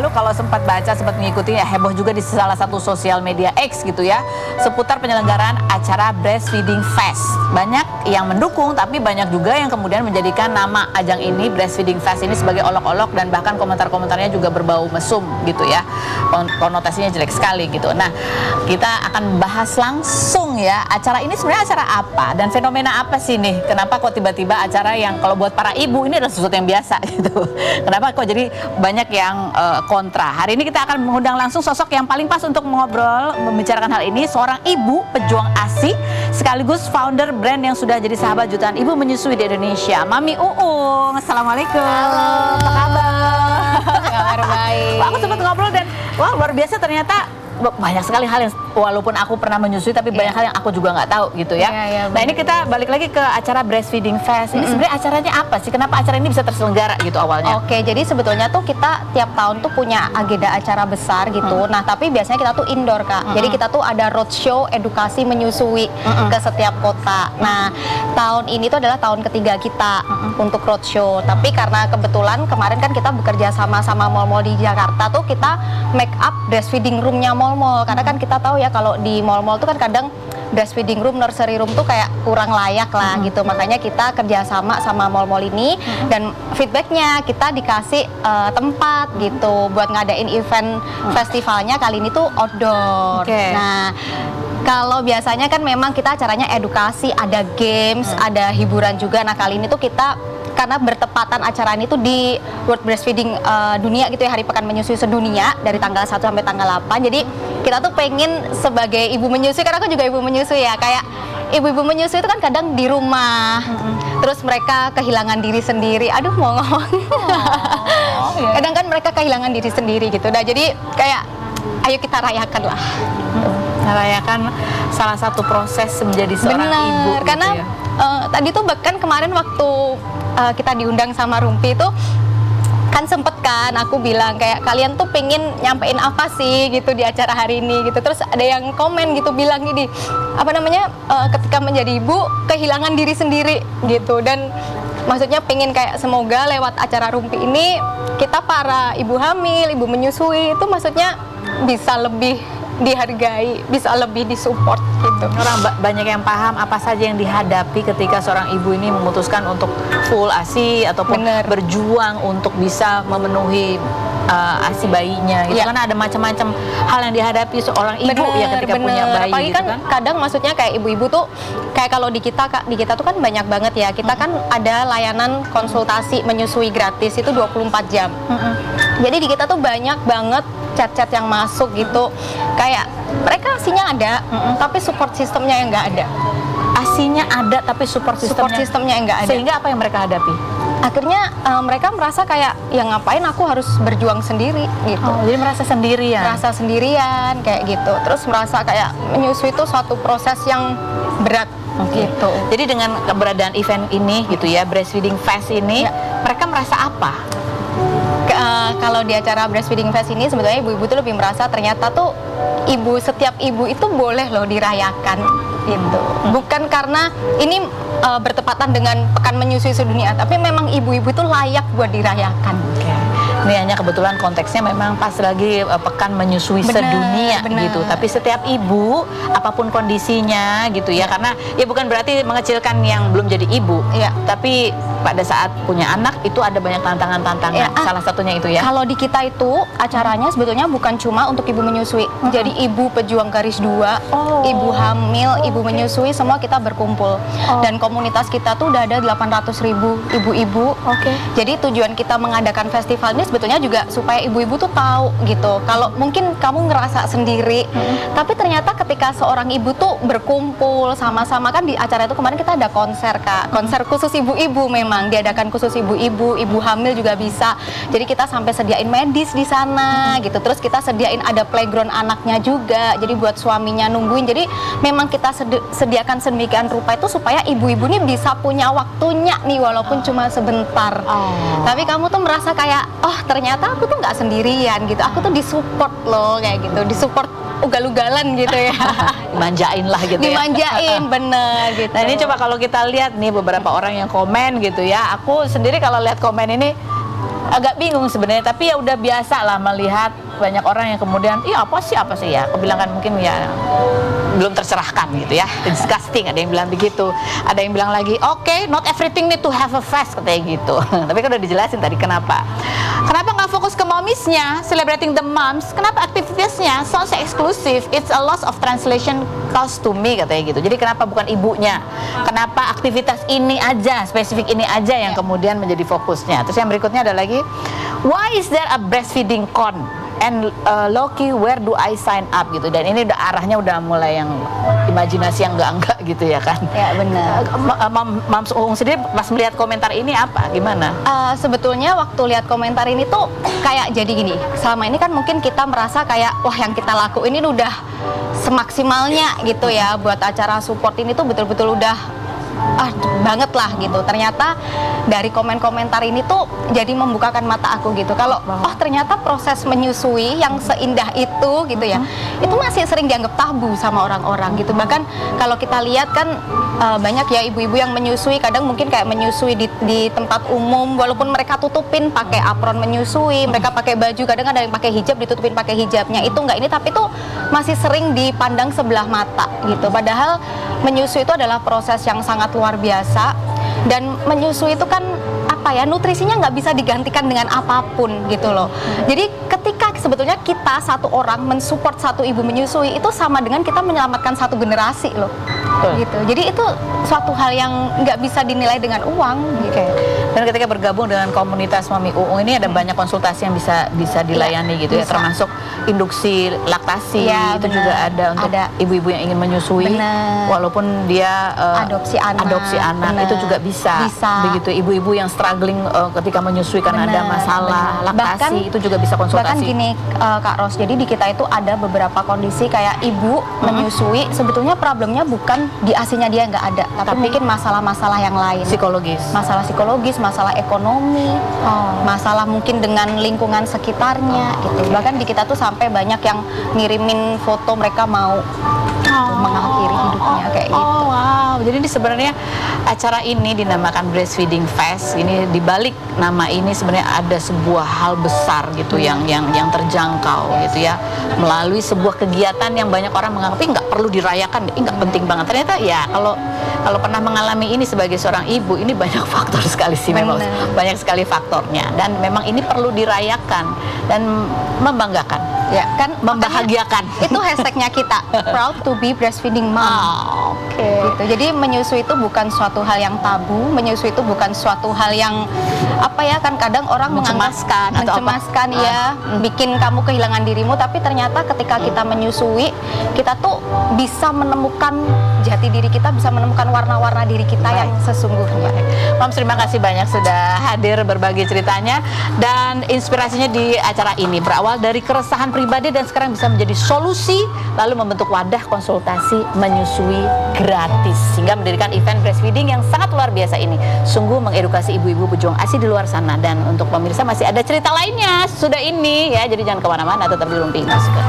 lalu kalau sempat baca, sempat mengikuti ya, heboh juga di salah satu sosial media X gitu ya, seputar penyelenggaraan acara Breastfeeding Fest. Banyak yang mendukung, tapi banyak juga yang kemudian menjadikan nama ajang ini, Breastfeeding Fest ini, sebagai olok-olok, dan bahkan komentar-komentarnya juga berbau mesum gitu ya, konotasinya jelek sekali gitu. Nah, kita akan bahas langsung ya, acara ini sebenarnya acara apa dan fenomena apa sih nih? Kenapa kok tiba-tiba acara yang kalau buat para ibu ini adalah sesuatu yang biasa gitu? Kenapa kok jadi banyak yang kontra? Hari ini kita akan mengundang langsung sosok yang paling pas untuk mengobrol, membicarakan hal ini, seorang ibu pejuang ASI sekaligus founder brand yang sudah jadi sahabat jutaan ibu menyusui di Indonesia, Mami Uung. Assalamualaikum. Halo. Apa kabar? Kabar baik. Aku sempat ngobrol dan wah, luar biasa, ternyata banyak sekali hal yang walaupun aku pernah menyusui, tapi banyak hal yang aku juga nggak tahu gitu ya. Nah, ini kita balik lagi ke acara Breastfeeding Fest. Ini sebenarnya acaranya apa sih? Kenapa acara ini bisa terselenggara gitu awalnya? Oke, jadi sebetulnya tuh kita tiap tahun tuh punya agenda acara besar gitu. Nah, tapi biasanya kita tuh indoor, Kak. Jadi kita tuh ada roadshow edukasi menyusui ke setiap kota. Nah, tahun ini tuh adalah tahun ketiga kita untuk roadshow. Tapi karena kebetulan kemarin kan kita bekerja sama mall-mall di Jakarta tuh, kita make up breastfeeding roomnya mall-mall. Karena kan kita tahu ya kalau di mall-mall tuh kan kadang breastfeeding room, nursery room tuh kayak kurang layak lah gitu. Makanya kita kerjasama sama mall-mall ini, dan feedbacknya kita dikasih tempat gitu buat ngadain event festivalnya. Kali ini tuh outdoor. Nah, kalau biasanya kan memang kita acaranya edukasi, ada games, ada hiburan juga. Nah, kali ini tuh kita karena bertepatan acara ini tuh di World Breastfeeding Dunia gitu ya, Hari Pekan Menyusui Sedunia dari tanggal 1 sampai tanggal 8. Jadi kita tuh pengen sebagai ibu menyusui, karena aku juga ibu menyusui ya, kayak ibu-ibu menyusui itu kan kadang di rumah, terus mereka kehilangan diri sendiri. Aduh, mau ngomong. Kadang kan mereka kehilangan diri sendiri gitu. Nah, jadi kayak ayo kita rayakan lah. Merayakan salah satu proses menjadi seorang ibu gitu karena ya. Tadi tuh bahkan kemarin waktu kita diundang sama Rumpi itu kan sempet kan aku bilang kayak, kalian tuh pengen nyampein apa sih gitu di acara hari ini gitu. Terus ada yang komen gitu bilang gini, apa namanya, ketika menjadi ibu kehilangan diri sendiri gitu. Dan maksudnya pengen kayak semoga lewat acara Rumpi ini kita para ibu hamil, ibu menyusui itu maksudnya bisa lebih dihargai, bisa lebih disupport gitu. Orang banyak yang paham apa saja yang dihadapi ketika seorang ibu ini memutuskan untuk full ASI ataupun berjuang untuk bisa memenuhi ASI bayinya gitu. Karena ada macam-macam hal yang dihadapi seorang ibu ya ketika punya bayi. Apalagi gitu kan kadang maksudnya kayak ibu-ibu tuh kayak kalau di kita tuh kan banyak banget ya. Kita kan ada layanan konsultasi menyusui gratis itu 24 jam. Jadi di kita tuh banyak banget chat-chat yang masuk gitu, kayak mereka ASInya ada, tapi support sistemnya yang nggak ada. ASInya ada tapi support sistemnya yang nggak ada. Sehingga apa yang mereka hadapi? Akhirnya mereka merasa kayak, ya ngapain aku harus berjuang sendiri gitu. Jadi merasa sendirian. Merasa sendirian kayak gitu. Terus merasa kayak menyusui itu suatu proses yang berat gitu. Jadi dengan keberadaan event ini gitu ya, Breastfeeding Fest ini, mereka merasa apa? Kalau di acara Breastfeeding Fest ini sebetulnya ibu-ibu tuh lebih merasa ternyata tuh setiap ibu itu boleh loh dirayakan gitu. Bukan karena ini bertepatan dengan Pekan Menyusui Sedunia, tapi memang ibu-ibu itu layak buat dirayakan. Ini hanya kebetulan konteksnya memang pas lagi Pekan Menyusui Sedunia gitu. Tapi setiap ibu apapun kondisinya gitu ya, karena ya bukan berarti mengecilkan yang belum jadi ibu, tapi pada saat punya anak itu ada banyak tantangan-tantangan. Salah satunya itu ya. Kalau di kita itu acaranya sebetulnya bukan cuma untuk ibu menyusui. Jadi ibu pejuang garis 2, ibu hamil, ibu menyusui, semua kita berkumpul. Dan komunitas kita tuh udah ada 800.000 ibu-ibu. Jadi tujuan kita mengadakan festival ini sebetulnya juga supaya ibu-ibu tuh tahu gitu. Kalau mungkin kamu ngerasa sendiri, tapi ternyata ketika seorang ibu tuh berkumpul sama-sama, kan di acara itu kemarin kita ada konser, Kak. Konser khusus ibu-ibu memang diadakan khusus ibu-ibu, ibu hamil juga bisa. Jadi kita sampai sediain medis di sana gitu. Terus kita sediain ada playground anaknya juga. Jadi buat suaminya nungguin. Jadi memang kita sediakan sedemikian rupa itu supaya ibu-ibu nih bisa punya waktunya nih walaupun cuma sebentar. Tapi kamu tuh merasa kayak, oh ternyata aku tuh nggak sendirian gitu. Aku tuh disupport loh kayak gitu. Disupport ugal-ugalan gitu ya. Dimanjain lah gitu ya. Dimanjain, bener gitu. Nah, ini coba kalau kita lihat nih beberapa orang yang komen gitu ya. Aku sendiri kalau lihat komen ini agak bingung sebenarnya, tapi ya udah biasa lah melihat banyak orang yang kemudian, apa sih ya, aku bilang kan mungkin ya belum tercerahkan gitu ya, disgusting, ada yang bilang begitu, ada yang bilang lagi, oke, not everything need to have a face, katanya gitu. Tapi kan udah dijelasin tadi kenapa nggak fokus ke momisnya, celebrating the moms, kenapa aktivitasnya sounds exclusive, it's a loss of translation cost to me, katanya gitu. Jadi kenapa bukan ibunya, kenapa aktivitas ini aja, spesifik ini aja yang kemudian menjadi fokusnya. Terus yang berikutnya ada lagi, why is there a breastfeeding con? And Loki, where do I sign up gitu. Dan ini udah arahnya udah mulai yang imajinasi yang enggak gitu ya kan. Ya benar. Mams Uung sendiri pas melihat komentar ini apa, gimana? Sebetulnya waktu lihat komentar ini tuh kayak jadi gini, selama ini kan mungkin kita merasa kayak wah yang kita lakuin ini udah semaksimalnya gitu ya, buat acara support ini tuh betul-betul udah banget lah gitu. Ternyata dari komen-komentar ini tuh jadi membukakan mata aku gitu. Kalau ternyata proses menyusui yang seindah itu gitu ya, itu masih sering dianggap tabu sama orang-orang gitu. Bahkan kalau kita lihat kan banyak ya ibu-ibu yang menyusui, kadang mungkin kayak menyusui di tempat umum, walaupun mereka tutupin pakai apron menyusui, mereka pakai baju, kadang ada yang pakai hijab ditutupin pakai hijabnya. Itu enggak ini, tapi itu masih sering dipandang sebelah mata gitu. Padahal menyusui itu adalah proses yang sangat luar biasa, dan menyusui itu kan nutrisinya nggak bisa digantikan dengan apapun gitu loh. Jadi ketika sebetulnya kita satu orang mensupport satu ibu menyusui, itu sama dengan kita menyelamatkan satu generasi loh. Gitu. Jadi itu suatu hal yang nggak bisa dinilai dengan uang gitu. Dan ketika bergabung dengan komunitas Mami Uung ini ada banyak konsultasi yang bisa dilayani gitu ya, termasuk induksi laktasi, itu juga ada untuk ibu-ibu yang ingin menyusui, walaupun dia adopsi anak itu juga bisa. Begitu ibu-ibu yang struggling ketika menyusui karena ada masalah laktasi, itu juga bisa konsultasi. Bahkan gini Kak Ros, jadi di kita itu ada beberapa kondisi kayak ibu menyusui sebetulnya problemnya bukan di asinya dia nggak ada, tapi mungkin masalah-masalah yang lain, masalah psikologis, masalah ekonomi, masalah mungkin dengan lingkungan sekitarnya gitu. Bahkan di kita tuh sampai banyak yang ngirimin foto mereka mau mengakhiri hidupnya kayak gitu. Wow, jadi ini sebenarnya acara ini dinamakan Breastfeeding Fest. Ini dibalik nama ini sebenarnya ada sebuah hal besar gitu yang terjangkau gitu ya, melalui sebuah kegiatan yang banyak orang menganggap nggak perlu dirayakan, nggak penting banget. Ternyata ya kalau pernah mengalami ini sebagai seorang ibu, ini banyak faktor sekali sih, memang banyak sekali faktornya, dan memang ini perlu dirayakan dan membanggakan. Ya kan, membahagiakan. Itu hashtagnya kita, proud to be breastfeeding mom. Gitu. Jadi menyusui itu bukan suatu hal yang tabu, menyusui itu bukan suatu hal yang kan kadang orang mencemaskan bikin kamu kehilangan dirimu, tapi ternyata ketika kita menyusui, kita tuh bisa menemukan jati diri kita, bisa menemukan warna-warna diri kita yang sesungguhnya. Mams, terima kasih banyak sudah hadir berbagi ceritanya dan inspirasinya di acara ini. Berawal dari keresahan pribadi dan sekarang bisa menjadi solusi, lalu membentuk wadah konsultasi menyusui gratis, sehingga mendirikan event breastfeeding yang sangat luar biasa ini. Sungguh mengedukasi ibu-ibu pejuang ASI di luar sana. Dan untuk pemirsa masih ada cerita lainnya sudah ini ya, jadi jangan kemana-mana, tetap di Rumpi Masker.